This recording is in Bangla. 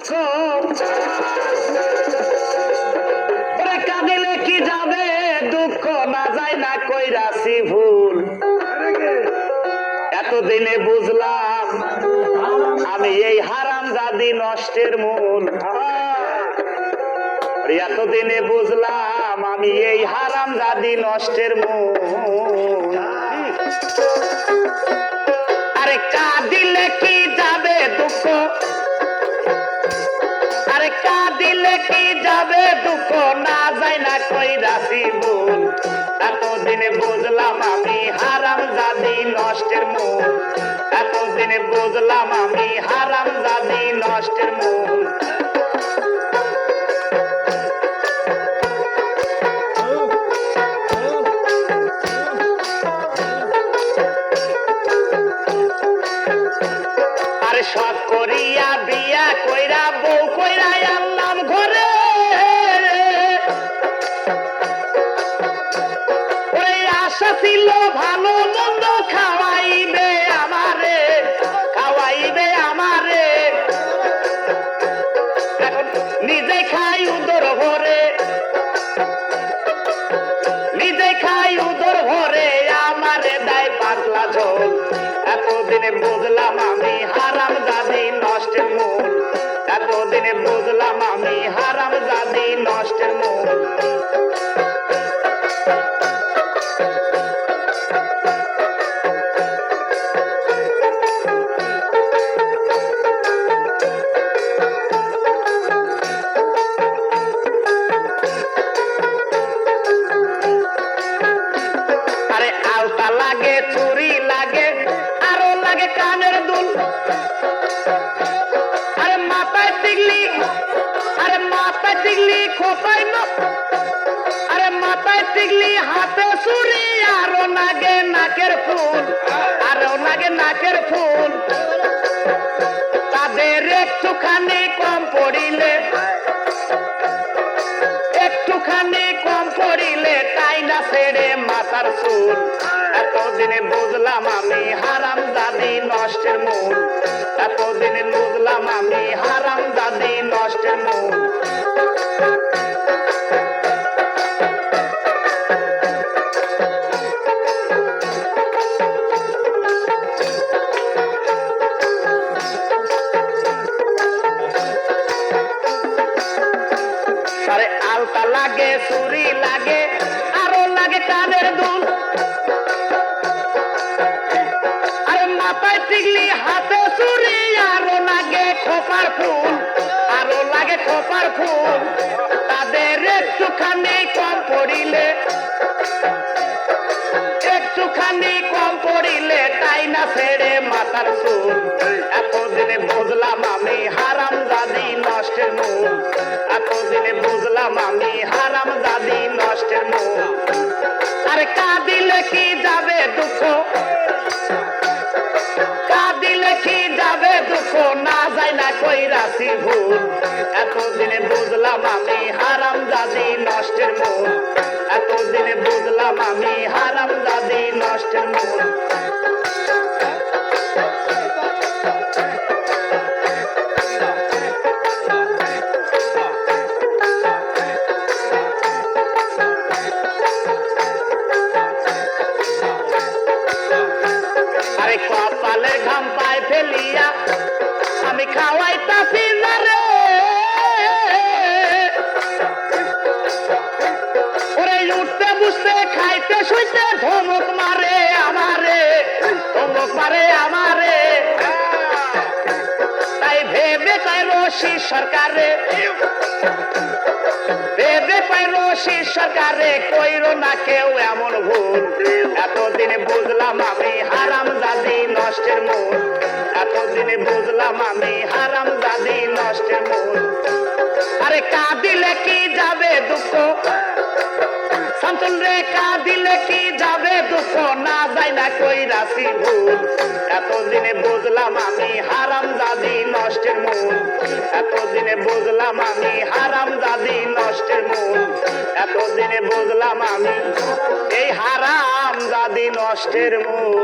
দুঃখ কাঁদিলে কি যাবে দুঃখ না যায় না কইরাছি ভুল এতদিনে বুঝলাম আমি এই হারামজাদি নষ্টের মূল এতদিনে বুঝলাম আমি এই হারামজাদি নষ্টের মূল আরে কাঁদিলে কি যাবে দুঃখ আরে কাঁদিলে কি যাবে দুঃখ না যায় না কইরাছি ভুল এতদিনে বুঝলাম আমি হারামজাদি নষ্টের মূল এতদিনে বুঝলাম আমি হারামজাদি নষ্টের মূল আরে সব করিয়া বিয়া কইরা বউ কইরা আনলাম ঘরে ওই আশা ছিল ভালো মন্দ খাওয়াইবে আমারে এখন নিজে খাই উদর ভরে আমারে দেয় পাতলা ঝোল এতদিনে বুঝলাম আমি হারামজাদি নষ্টের মূল এতদিনে বুঝলাম আমি হারামজাদি নষ্টের মূল আরে আলতা লাগে চুরি লাগে আরো লাগে কানের দুল আরে মাথায় টিকলি খোপাই আরে মাথায় টিকলি হাতে চুরি আরো লাগে নাকের ফুল তাদের একটুখানি কম পড়িলে তাই না ছেড়ে মাথার চুল এতদিনে বুঝলাম আমি হারামজাদি নষ্টের মূল এতদিনে বুঝলাম আমি হারামজাদি নষ্টের মূল আরে আলতা লাগে চুরি লাগে আরো লাগে কানের দুল আরে মাথায় টিকলি হাতে চুরি আরো লাগে খোপার ফুল তাদের একটুখানি কম পড়িলে তাই না ছেড়ে মাথার চুল এতদিনে বুঝলাম আমি হারামজাদি নষ্টের মূল এতদিনে বুঝলাম আমি হারামজাদি নষ্টের মূল আরে কাঁদিলে কি যাবে দুঃখ না যায় না কইরাছি ভুল এতদিনে বুঝলাম আমি হারামজাদি নষ্টের মূল এতদিনে বুঝলাম আমি হারামজাদি নষ্টের মূল আরে কপালে ঘাম পায় ফেলিয়া আমি খাওয়াইতাছি না রে ওরে উঠতে বসতে খাইতে শুইতে ধমক মারে আমারে তাই ভেবে পাই রশি সরকারে কইরো না কেউ এমন ভুল এতদিনে বুঝলাম আমি হারামজাদি নষ্টের মূল এতদিনে বুঝলাম আমি হারামজাদি নষ্টের মূল আরে কাঁদিলে কি যাবে দুঃখ শান্তন রে কাঁদিলে কি যাবে দুঃখ না যায় না কইরাছি ভুল এতদিনে বুঝলাম আমি হারামজাদি নষ্টের মূল এতদিনে বুঝলাম আমি হারামজাদি নষ্টের মূল এতদিনে বুঝলাম আমি এই হারামজাদি নষ্টের মূল